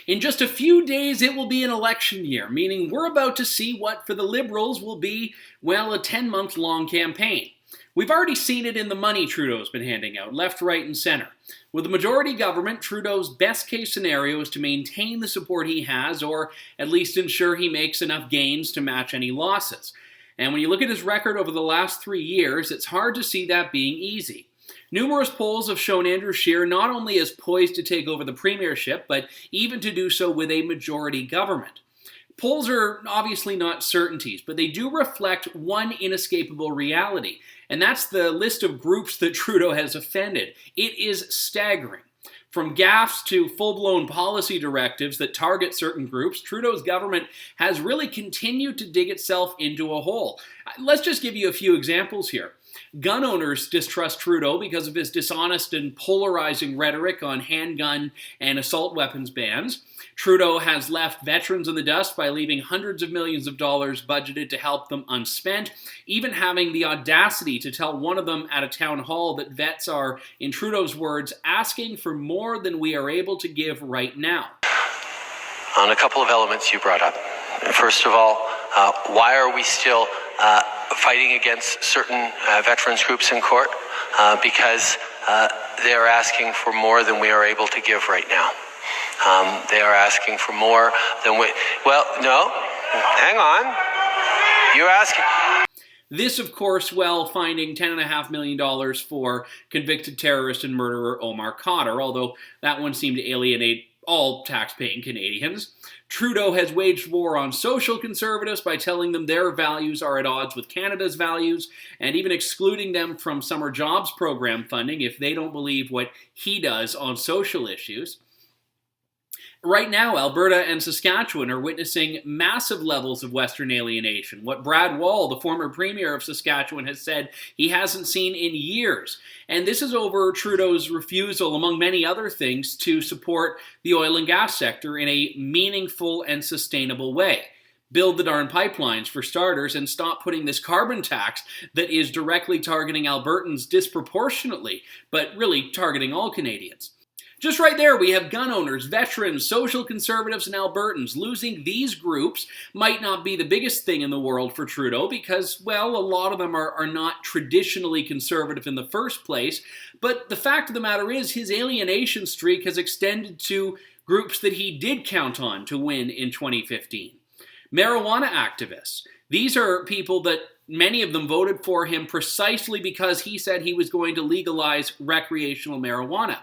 In just a few days, it will be an election year, meaning we're about to see what for the Liberals will be, well, a 10-month-long campaign. We've already seen it in the money Trudeau's been handing out, left, right, and center. With a majority government, Trudeau's best-case scenario is to maintain the support he has, or at least ensure he makes enough gains to match any losses. And when you look at his record over the last 3 years, it's hard to see that being easy. Numerous polls have shown Andrew Scheer not only as poised to take over the premiership, but even to do so with a majority government. Polls are obviously not certainties, but they do reflect one inescapable reality, and that's the list of groups that Trudeau has offended. It is staggering. From gaffes to full-blown policy directives that target certain groups, Trudeau's government has really continued to dig itself into a hole. Let's just give you a few examples here. Gun owners distrust Trudeau because of his dishonest and polarizing rhetoric on handgun and assault weapons bans. Trudeau has left veterans in the dust by leaving hundreds of millions of dollars budgeted to help them unspent, even having the audacity to tell one of them at a town hall that vets are, in Trudeau's words, asking for more than we are able to give right now. On a couple of elements you brought up. First of all, why are we still fighting against certain veterans groups in court? Because they are asking for more than we are able to give right now. They are asking for more than we... Well, no, hang on. You're asking... This, of course, while finding $10.5 million for convicted terrorist and murderer Omar Khadr, although that one seemed to alienate all tax-paying Canadians. Trudeau has waged war on social conservatives by telling them their values are at odds with Canada's values, and even excluding them from summer jobs program funding if they don't believe what he does on social issues. Right now, Alberta and Saskatchewan are witnessing massive levels of Western alienation, what Brad Wall, the former premier of Saskatchewan, has said he hasn't seen in years. And this is over Trudeau's refusal, among many other things, to support the oil and gas sector in a meaningful and sustainable way. Build the darn pipelines, for starters, and stop putting this carbon tax that is directly targeting Albertans disproportionately, but really targeting all Canadians. Just right there, we have gun owners, veterans, social conservatives, and Albertans. Losing these groups might not be the biggest thing in the world for Trudeau because, well, a lot of them are not traditionally conservative in the first place. But the fact of the matter is his alienation streak has extended to groups that he did count on to win in 2015. Marijuana activists. These are people that many of them voted for him precisely because he said he was going to legalize recreational marijuana.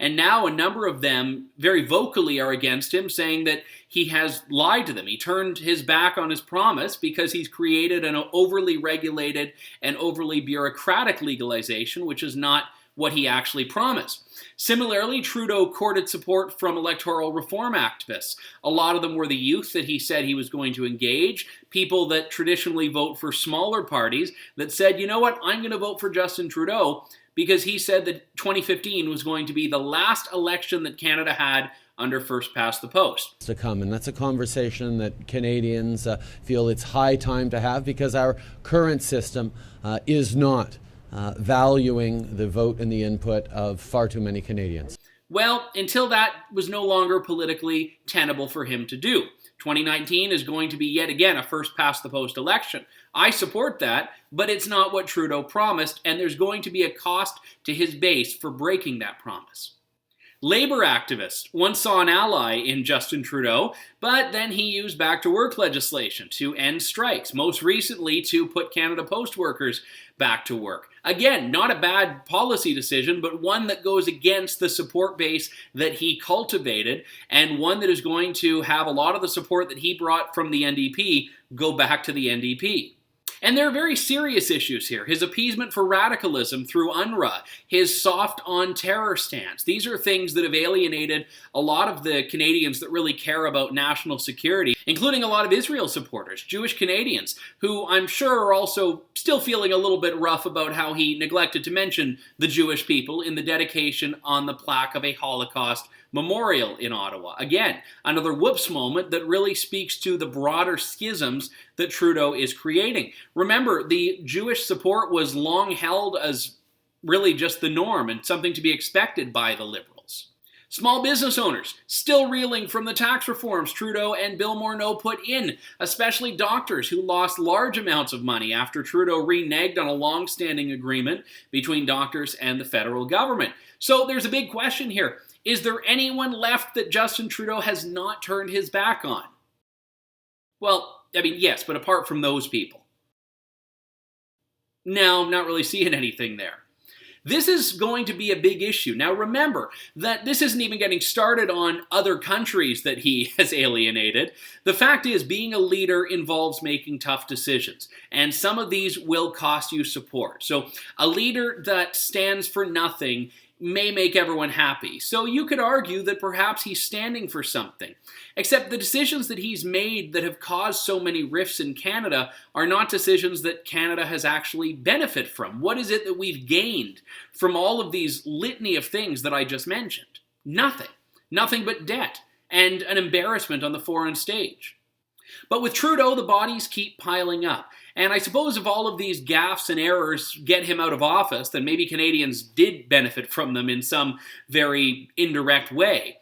And now a number of them very vocally are against him, saying that he has lied to them. He turned his back on his promise because he's created an overly regulated and overly bureaucratic legalization, which is not what he actually promised. Similarly, Trudeau courted support from electoral reform activists. A lot of them were the youth that he said he was going to engage, people that traditionally vote for smaller parties that said, you know what, I'm going to vote for Justin Trudeau because he said that 2015 was going to be the last election that Canada had under first past the post. To come, and that's a conversation that Canadians feel it's high time to have because our current system is not valuing the vote and the input of far too many Canadians. Well, until that was no longer politically tenable for him to do. 2019 is going to be yet again a first-past-the-post election. I support that, but it's not what Trudeau promised, and there's going to be a cost to his base for breaking that promise. Labor activists once saw an ally in Justin Trudeau, but then he used back-to-work legislation to end strikes, most recently to put Canada Post workers back to work. Again, not a bad policy decision, but one that goes against the support base that he cultivated, and one that is going to have a lot of the support that he brought from the NDP go back to the NDP. And there are very serious issues here. His appeasement for radicalism through UNRWA, his soft on terror stance. These are things that have alienated a lot of the Canadians that really care about national security, including a lot of Israel supporters, Jewish Canadians, who I'm sure are also still feeling a little bit rough about how he neglected to mention the Jewish people in the dedication on the plaque of a Holocaust memorial in Ottawa. Again, another whoops moment that really speaks to the broader schisms that Trudeau is creating. Remember, the Jewish support was long held as really just the norm and something to be expected by the Liberals. Small business owners still reeling from the tax reforms Trudeau and Bill Morneau put in, especially doctors who lost large amounts of money after Trudeau reneged on a long-standing agreement between doctors and the federal government. So there's a big question here. Is there anyone left that Justin Trudeau has not turned his back on? Well, I mean, yes, but apart from those people. No, not really seeing anything there. This is going to be a big issue. Now remember that this isn't even getting started on other countries that he has alienated. The fact is, being a leader involves making tough decisions, and some of these will cost you support. So a leader that stands for nothing may make everyone happy. So you could argue that perhaps he's standing for something. Except the decisions that he's made that have caused so many rifts in Canada are not decisions that Canada has actually benefited from. What is it that we've gained from all of these litany of things that I just mentioned? Nothing. Nothing but debt and an embarrassment on the foreign stage. But with Trudeau, the bodies keep piling up. And I suppose if all of these gaffes and errors get him out of office, then maybe Canadians did benefit from them in some very indirect way.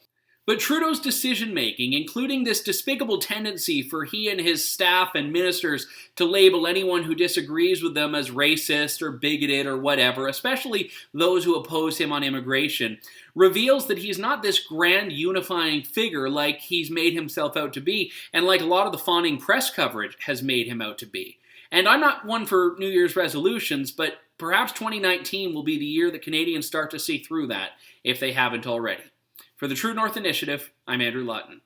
But Trudeau's decision-making, including this despicable tendency for he and his staff and ministers to label anyone who disagrees with them as racist or bigoted or whatever, especially those who oppose him on immigration, reveals that he's not this grand unifying figure like he's made himself out to be, and like a lot of the fawning press coverage has made him out to be. And I'm not one for New Year's resolutions, but perhaps 2019 will be the year that Canadians start to see through that, if they haven't already. For the True North Initiative, I'm Andrew Lawton.